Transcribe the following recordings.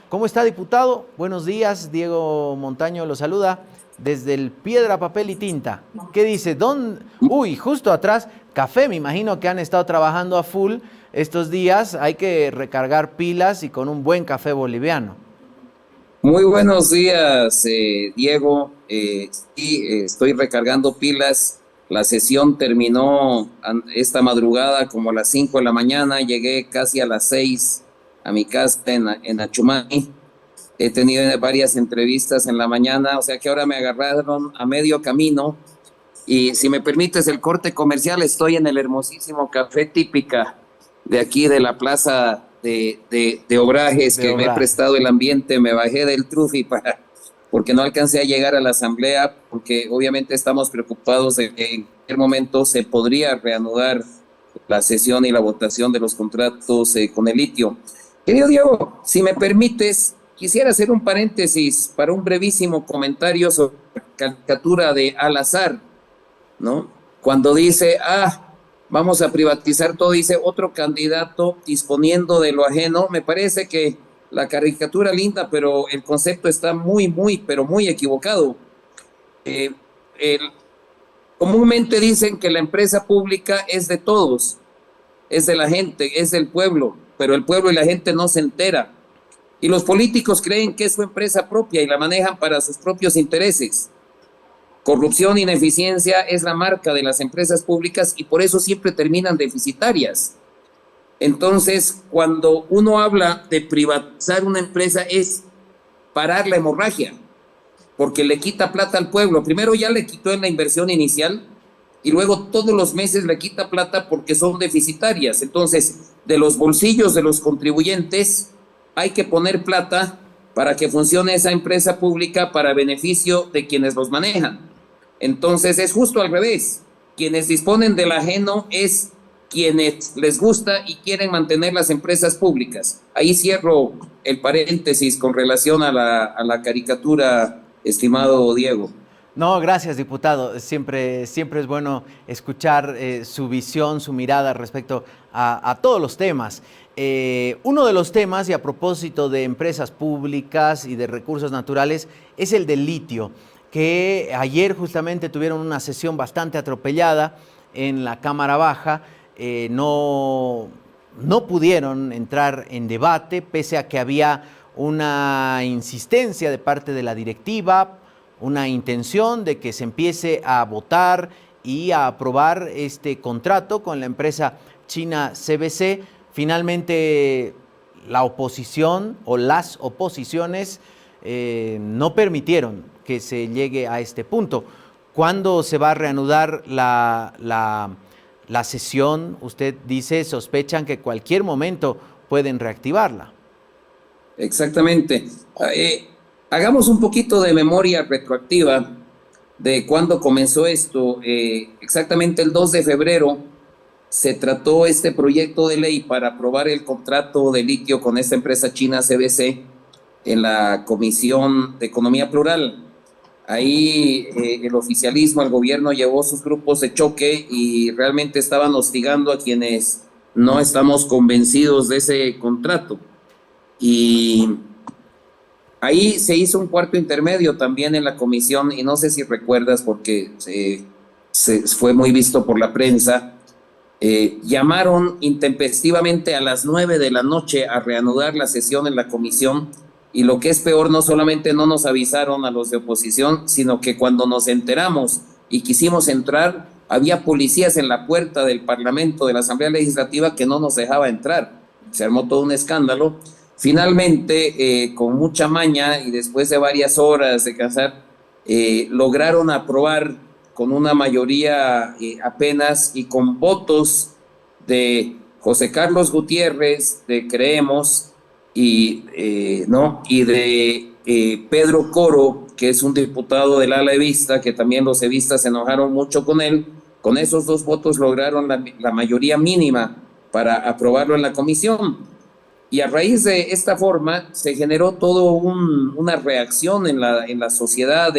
¿Cómo está, diputado? Buenos días, Diego Montaño lo saluda desde el Piedra, Papel y Tinta. ¿Qué dice? Uy, justo atrás, café, me imagino que han estado trabajando a full estos días. Hay que recargar pilas y con un buen café boliviano. Muy buenos días, Diego. Sí, estoy recargando pilas. La sesión terminó esta madrugada como a las 5 de la mañana. Llegué casi a las 6 a mi casa en Achumani. He tenido varias entrevistas en la mañana, o sea que ahora me agarraron a medio camino. Y si me permites el corte comercial, estoy en el hermosísimo Café Típica de aquí de la plaza de Obrajes, De que me he Obraje. prestado el ambiente. Me bajé del Trufi porque no alcancé a llegar a la asamblea, porque obviamente estamos preocupados de que en cualquier momento se podría reanudar la sesión y la votación de los contratos con el litio. Querido Diego, si me permites, quisiera hacer un paréntesis para un brevísimo comentario sobre la caricatura de Al-Azhar, ¿no? Cuando dice, vamos a privatizar todo, dice otro candidato disponiendo de lo ajeno. Me parece que la caricatura linda, pero el concepto está pero muy equivocado. Eh, el, Comúnmente dicen que la empresa pública es de todos, es de la gente, es del pueblo, pero el pueblo y la gente no se entera. Y los políticos creen que es su empresa propia y la manejan para sus propios intereses. Corrupción, ineficiencia es la marca de las empresas públicas y por eso siempre terminan deficitarias. Entonces, cuando uno habla de privatizar una empresa es parar la hemorragia, porque le quita plata al pueblo. Primero ya le quitó en la inversión inicial y luego todos los meses le quita plata porque son deficitarias. Entonces, de los bolsillos de los contribuyentes hay que poner plata para que funcione esa empresa pública para beneficio de quienes los manejan. Entonces es justo al revés. Quienes disponen del ajeno es quienes les gusta y quieren mantener las empresas públicas. Ahí cierro el paréntesis con relación a la caricatura, estimado Diego. No, gracias, diputado. Siempre es bueno escuchar su visión, su mirada respecto a todos los temas. Uno de los temas, y a propósito de empresas públicas y de recursos naturales, es el del litio, que ayer justamente tuvieron una sesión bastante atropellada en la Cámara Baja. No pudieron entrar en debate, pese a que había una insistencia de parte de la directiva, una intención de que se empiece a votar y a aprobar este contrato con la empresa china CBC. Finalmente, la oposición o las oposiciones no permitieron que se llegue a este punto. ¿Cuándo se va a reanudar la sesión? Usted dice, sospechan que cualquier momento pueden reactivarla. Exactamente. Eh, Hagamos un poquito de memoria retroactiva de cuándo comenzó esto. Exactamente el 2 de febrero se trató este proyecto de ley para aprobar el contrato de litio con esta empresa china CBC en la Comisión de Economía Plural. Ahí el oficialismo, el gobierno llevó sus grupos de choque y realmente estaban hostigando a quienes no estamos convencidos de ese contrato. Y ahí se hizo un cuarto intermedio también en la comisión, y no sé si recuerdas porque fue muy visto por la prensa. Llamaron intempestivamente a las 9 de la noche a reanudar la sesión en la comisión, y lo que es peor, no solamente no nos avisaron a los de oposición, sino que cuando nos enteramos y quisimos entrar, había policías en la puerta del Parlamento, de la Asamblea Legislativa, que no nos dejaba entrar. Se armó todo un escándalo. Finalmente, con mucha maña y después de varias horas de cazar, lograron aprobar con una mayoría apenas y con votos de José Carlos Gutiérrez, de Creemos, ¿no? Y de Pedro Coro, que es un diputado del ala evista, que también los evistas se enojaron mucho con él. Con esos dos votos lograron la mayoría mínima para aprobarlo en la comisión. Y a raíz de esta forma se generó todo una reacción en la sociedad,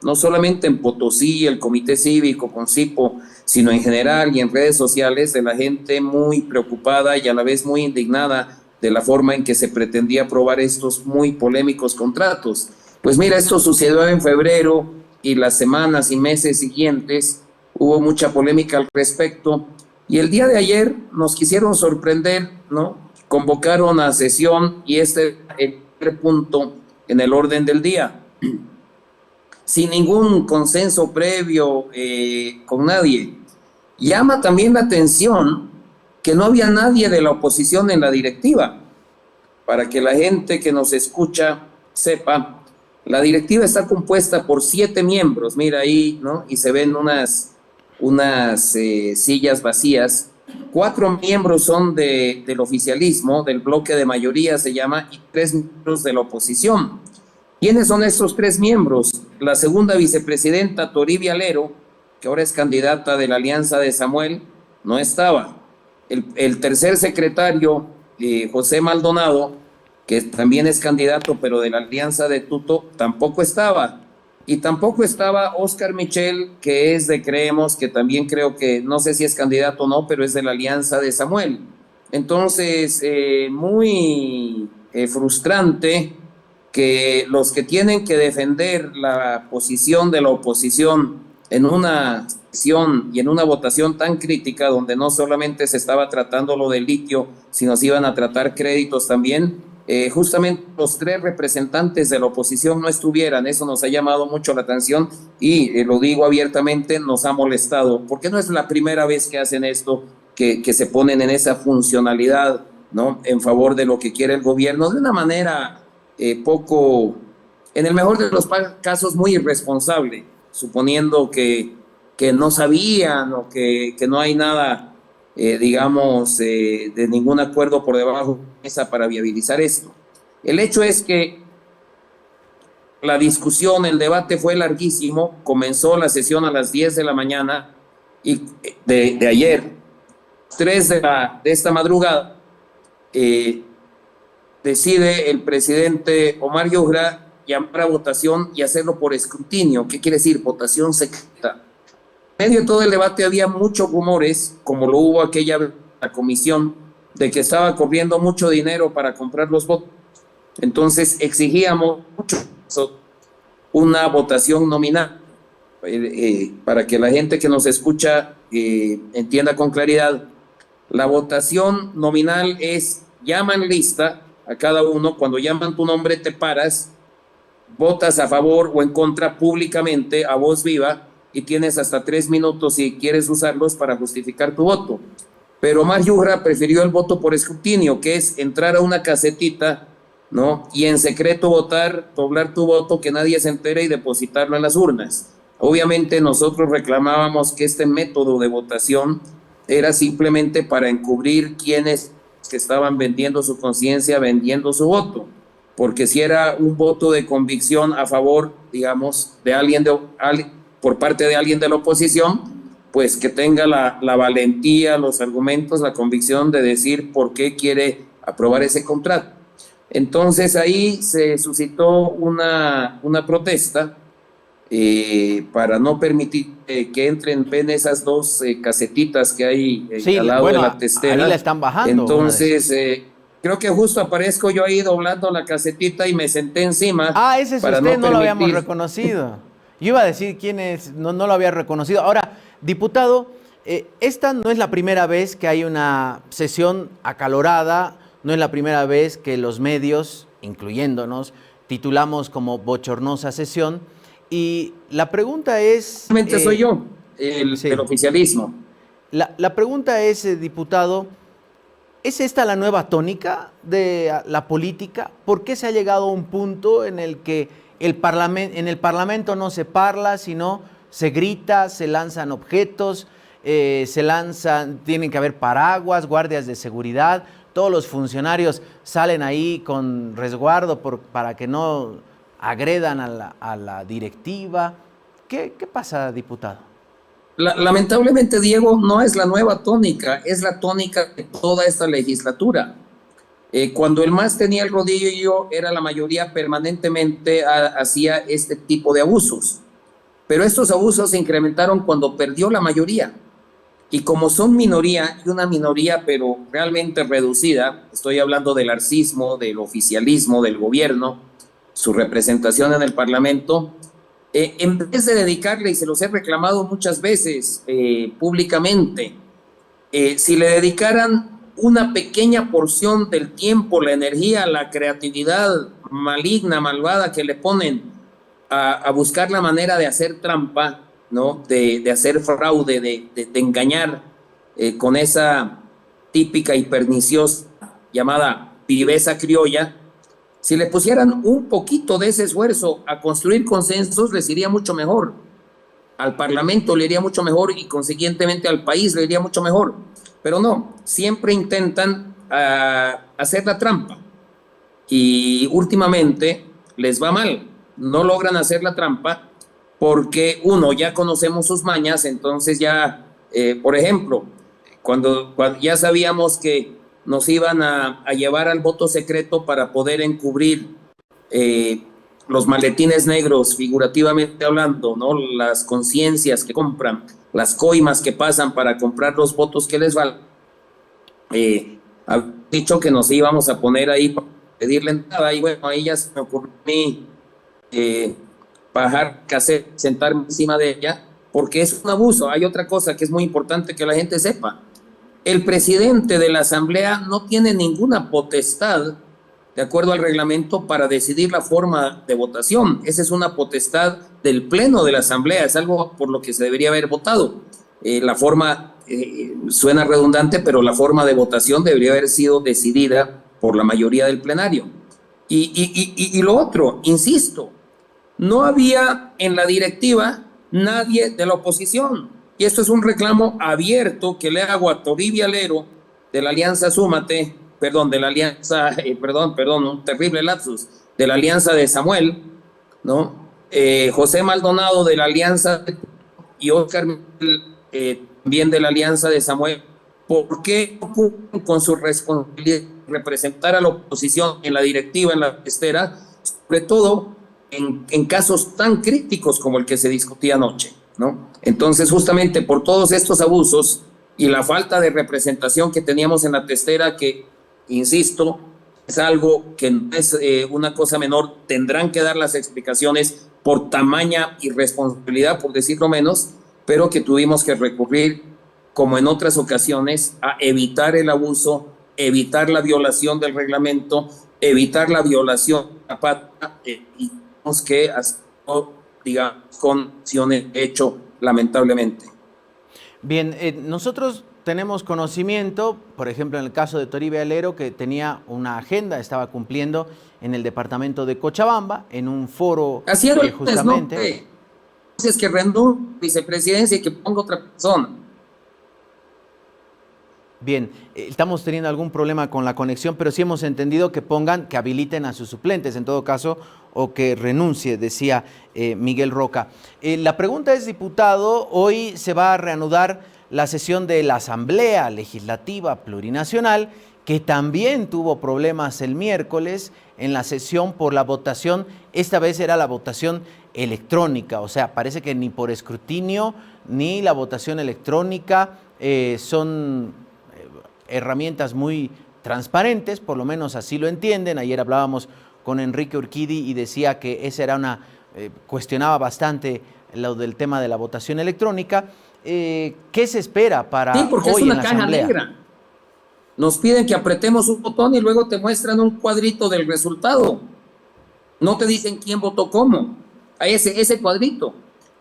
no solamente en Potosí, el Comité Cívico, Concipo, sino en general y en redes sociales, de la gente muy preocupada y a la vez muy indignada de la forma en que se pretendía aprobar estos muy polémicos contratos. Pues mira, esto sucedió en febrero y las semanas y meses siguientes hubo mucha polémica al respecto. Y el día de ayer nos quisieron sorprender, ¿no? Convocaron a sesión y este es el primer punto en el orden del día, sin ningún consenso previo con nadie. Llama también la atención que no había nadie de la oposición en la directiva. Para que la gente que nos escucha sepa, la directiva está compuesta por 7 miembros, mira ahí, ¿no? Y se ven unas sillas vacías. 4 miembros son del oficialismo, del bloque de mayoría se llama, y 3 miembros de la oposición. ¿Quiénes son estos 3 miembros? La segunda vicepresidenta, Toribia Lero, que ahora es candidata de la Alianza de Samuel, no estaba. El tercer secretario, José Maldonado, que también es candidato, pero de la Alianza de Tuto, tampoco estaba. Y tampoco estaba Óscar Michel, que es de Creemos, que también creo que, no sé si es candidato o no, pero es de la Alianza de Samuel. Entonces, muy frustrante que los que tienen que defender la posición de la oposición en una sesión y en una votación tan crítica, donde no solamente se estaba tratando lo del litio, sino se iban a tratar créditos también, justamente los 3 representantes de la oposición no estuvieran. Eso nos ha llamado mucho la atención y lo digo abiertamente, nos ha molestado, porque no es la primera vez que hacen esto, que se ponen en esa funcionalidad, ¿no? En favor de lo que quiere el gobierno, de una manera poco, en el mejor de los casos, muy irresponsable, suponiendo que no sabían o que no hay nada, digamos, de ningún acuerdo por debajo de la mesa para viabilizar esto. El hecho es que la discusión, el debate fue larguísimo, comenzó la sesión a las 10 de la mañana y de ayer, 3 de esta madrugada, decide el presidente Omar Yujra llamar a votación y hacerlo por escrutinio. ¿Qué quiere decir? Votación secreta. En medio de todo el debate había muchos rumores, como lo hubo aquella la comisión, de que estaba corriendo mucho dinero para comprar los votos. Entonces exigíamos mucho una votación nominal, para que la gente que nos escucha entienda con claridad. La votación nominal es, llaman lista a cada uno, cuando llaman tu nombre te paras, votas a favor o en contra públicamente a voz viva y tienes hasta 3 minutos si quieres usarlos para justificar tu voto. Pero Omar Yujra prefirió el voto por escrutinio, que es entrar a una casetita, ¿no? Y en secreto votar, doblar tu voto, que nadie se entere y depositarlo en las urnas. Obviamente nosotros reclamábamos que este método de votación era simplemente para encubrir quienes que estaban vendiendo su conciencia, vendiendo su voto, porque si era un voto de convicción a favor, digamos, de alguien por parte de alguien de la oposición, pues que tenga la valentía, los argumentos, la convicción de decir por qué quiere aprobar ese contrato. Entonces ahí se suscitó una protesta para no permitir que entren, ven esas 2 casetitas que hay Sí, al lado bueno, de la testera. ahí la están bajando. Entonces, creo que justo aparezco yo ahí doblando la casetita y me senté encima. Ah, ese es para usted, no lo habíamos permitir. reconocido. Yo iba a decir quién es, no lo había reconocido. Ahora, diputado, esta no es la primera vez que hay una sesión acalorada, no es la primera vez que los medios, incluyéndonos, titulamos como bochornosa sesión. Y la pregunta es... Realmente soy yo, sí. del oficialismo. La pregunta es, diputado, ¿es esta la nueva tónica de la política? ¿Por qué se ha llegado a un punto en el que en el Parlamento no se parla, sino se grita, se lanzan objetos, tienen que haber paraguas, guardias de seguridad, todos los funcionarios salen ahí con resguardo para que no agredan a la directiva? ¿Qué pasa, diputado? Lamentablemente, Diego, no es la nueva tónica, es la tónica de toda esta legislatura. Cuando el MAS tenía el rodillo, era la mayoría permanentemente hacía este tipo de abusos. Pero estos abusos se incrementaron cuando perdió la mayoría. Y como son minoría, y una minoría pero realmente reducida, estoy hablando del arcismo, del oficialismo, del gobierno, su representación en el Parlamento, en vez de dedicarle, y se los he reclamado muchas veces públicamente, si le dedicaran una pequeña porción del tiempo, la energía, la creatividad maligna, malvada que le ponen a buscar la manera de hacer trampa, ¿no? De hacer fraude, de engañar con esa típica y perniciosa llamada viveza criolla, si le pusieran un poquito de ese esfuerzo a construir consensos, les iría mucho mejor. Al Parlamento le iría mucho mejor y consiguientemente al país le iría mucho mejor. Pero no, siempre intentan hacer la trampa y últimamente les va mal. No logran hacer la trampa porque uno, ya conocemos sus mañas, entonces ya, por ejemplo, cuando ya sabíamos que nos iban a llevar al voto secreto para poder encubrir los maletines negros, figurativamente hablando, ¿no? Las conciencias que compran, las coimas que pasan para comprar los votos que les valen. Había dicho que nos íbamos a poner ahí para pedirle entrada y bueno, ahí ya se me ocurrió a mí bajar cassette, sentarme encima de ella, porque es un abuso. Hay otra cosa que es muy importante que la gente sepa. El presidente de la Asamblea no tiene ninguna potestad, de acuerdo al reglamento, para decidir la forma de votación. Esa es una potestad del Pleno de la Asamblea, es algo por lo que se debería haber votado. La forma, suena redundante, pero la forma de votación debería haber sido decidida por la mayoría del plenario. Y lo otro, insisto, no había en la directiva nadie de la oposición. Y esto es un reclamo abierto que le hago a Toribia Lero de la Alianza Súmate, de la Alianza, un terrible lapsus, de la Alianza de Samuel, ¿no? José Maldonado de la Alianza y Oscar también de la Alianza de Samuel. ¿Por qué no cumplen con su responsabilidad de representar a la oposición en la directiva, en la estera, sobre todo en casos tan críticos como el que se discutía anoche, ¿no? Entonces, justamente por todos estos abusos y la falta de representación que teníamos en la testera, que, insisto, es algo que no es una cosa menor, tendrán que dar las explicaciones por tamaña irresponsabilidad, por decirlo menos, pero que tuvimos que recurrir, como en otras ocasiones, a evitar el abuso, evitar la violación del reglamento, evitar la violación de la pata, y que digamos, con acciones hecho, lamentablemente. Bien, nosotros tenemos conocimiento, por ejemplo, en el caso de Toribia Lero, que tenía una agenda, estaba cumpliendo en el departamento de Cochabamba, en un foro justamente. No, es que renuncie vicepresidencia y que ponga otra persona. Bien, estamos teniendo algún problema con la conexión, pero sí hemos entendido que que habiliten a sus suplentes, en todo caso, o que renuncie, decía Miguel Roca. La pregunta es, diputado, hoy se va a reanudar la sesión de la Asamblea Legislativa Plurinacional, que también tuvo problemas el miércoles en la sesión por la votación. Esta vez era la votación electrónica, o sea, parece que ni por escrutinio ni la votación electrónica son herramientas muy transparentes, por lo menos así lo entienden. Ayer hablábamos con Enrique Urquidi y decía que esa era cuestionaba bastante lo del tema de la votación electrónica. ¿Qué se espera para sí, porque hoy es una en la caja Asamblea? negra. Nos piden que apretemos un botón y luego te muestran un cuadrito del resultado. No te dicen quién votó cómo. A ese cuadrito.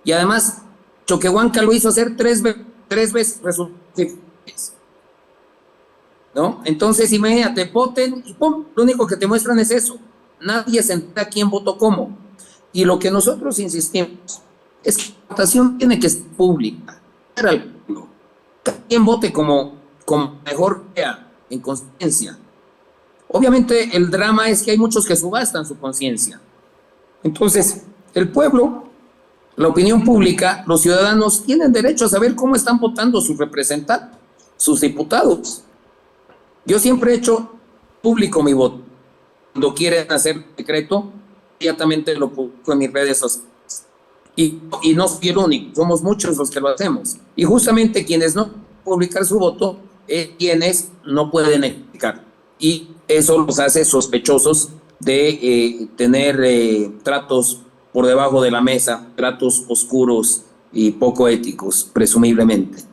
Y además, Choquehuanca lo hizo hacer tres veces resultados, ¿no? Entonces, imagínate, voten y ¡pum! Lo único que te muestran es eso. Nadie se entera quién votó cómo. Y lo que nosotros insistimos es que la votación tiene que ser pública. Cada quien vote como mejor vea, en conciencia. Obviamente, el drama es que hay muchos que subastan su conciencia. Entonces, el pueblo, la opinión pública, los ciudadanos tienen derecho a saber cómo están votando sus representantes, sus diputados. Yo siempre he hecho público mi voto. Cuando quieren hacer secreto, inmediatamente lo publico en mis redes sociales. Y no soy el único, somos muchos los que lo hacemos. Y justamente quienes no publicar su voto quienes no pueden explicar. Y eso los hace sospechosos de tener tratos por debajo de la mesa, tratos oscuros y poco éticos, presumiblemente.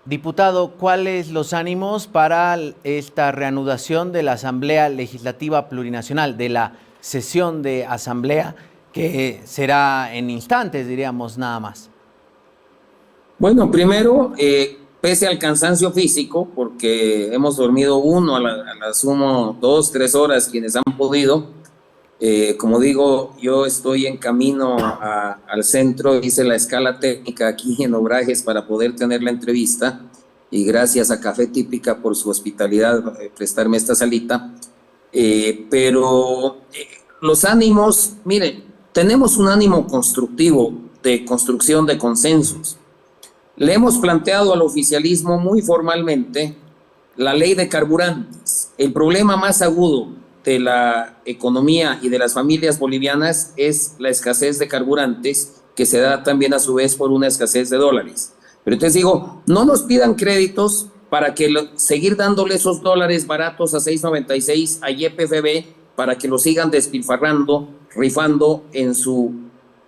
Diputado, ¿cuáles los ánimos para esta reanudación de la Asamblea Legislativa Plurinacional, de la sesión de asamblea que será en instantes, diríamos, nada más? Bueno, primero, pese al cansancio físico, porque hemos dormido a las 2, 3 horas quienes han podido, como digo, yo estoy en camino al centro, hice la escala técnica aquí en Obrajes para poder tener la entrevista y gracias a Café Típica por su hospitalidad prestarme esta salita. Pero los ánimos, miren, tenemos un ánimo constructivo de construcción de consensos. Le hemos planteado al oficialismo muy formalmente la ley de carburantes. El problema más agudo de la economía y de las familias bolivianas es la escasez de carburantes, que se da también a su vez por una escasez de dólares. Pero entonces digo, no nos pidan créditos para que seguir dándole esos dólares baratos a 6.96 a YPFB para que lo sigan despilfarrando, rifando en su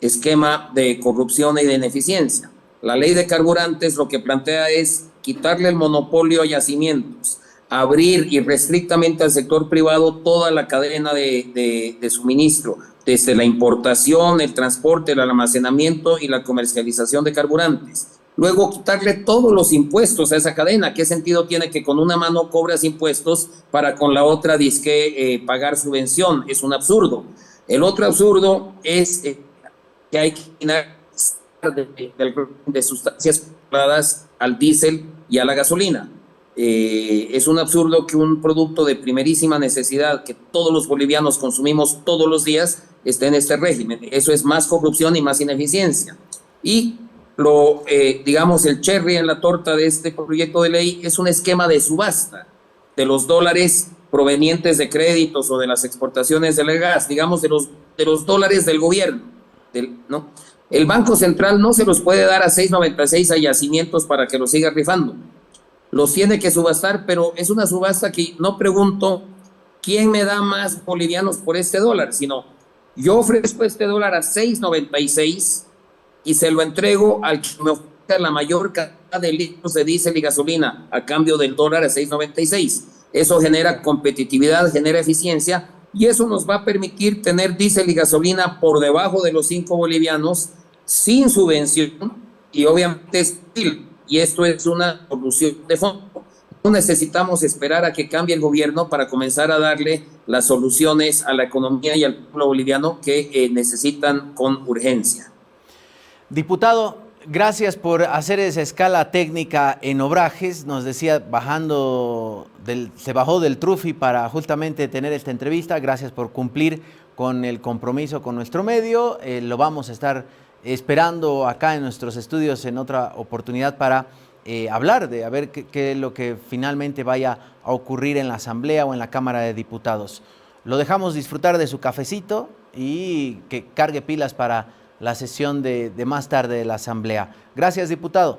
esquema de corrupción y de ineficiencia. La ley de carburantes lo que plantea es quitarle el monopolio a yacimientos, abrir irrestrictamente al sector privado toda la cadena de suministro, desde la importación, el transporte, el almacenamiento y la comercialización de carburantes. Luego quitarle todos los impuestos a esa cadena. ¿Qué sentido tiene que con una mano cobras impuestos para con la otra disque pagar subvención? Es un absurdo. El otro absurdo es que hay que eliminar de sustancias vinculadas al diésel y a la gasolina. Es un absurdo que un producto de primerísima necesidad que todos los bolivianos consumimos todos los días esté en este régimen. Eso es más corrupción y más ineficiencia. Y digamos, el cherry en la torta de este proyecto de ley es un esquema de subasta de los dólares provenientes de créditos o de las exportaciones del gas, digamos, de los dólares del gobierno, ¿no? El Banco Central no se los puede dar a 6.96 a yacimientos para que los siga rifando. Los tiene que subastar, pero es una subasta que no pregunto quién me da más bolivianos por este dólar, sino yo ofrezco este dólar a 6.96 y se lo entrego al que me ofrezca la mayor cantidad de litros de diésel y gasolina a cambio del dólar a 6.96. Eso genera competitividad, genera eficiencia y eso nos va a permitir tener diésel y gasolina por debajo de los 5 bolivianos sin subvención y obviamente es útil. Y esto es una solución de fondo. No necesitamos esperar a que cambie el gobierno para comenzar a darle las soluciones a la economía y al pueblo boliviano que necesitan con urgencia. Diputado, gracias por hacer esa escala técnica en Obrajes. Nos decía, se bajó del Trufi para justamente tener esta entrevista. Gracias por cumplir con el compromiso con nuestro medio. Lo vamos a estar esperando acá en nuestros estudios en otra oportunidad para hablar de a ver qué es lo que finalmente vaya a ocurrir en la Asamblea o en la Cámara de Diputados. Lo dejamos disfrutar de su cafecito y que cargue pilas para la sesión de más tarde de la Asamblea. Gracias, diputado.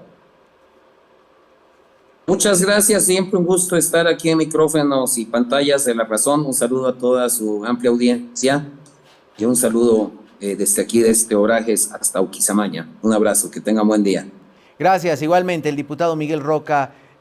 Muchas gracias, siempre un gusto estar aquí en micrófonos y pantallas de La Razón. Un saludo a toda su amplia audiencia y un saludo desde aquí, desde Obrajes hasta Uquizamaña. Un abrazo, que tengan buen día. Gracias, igualmente el diputado Miguel Roca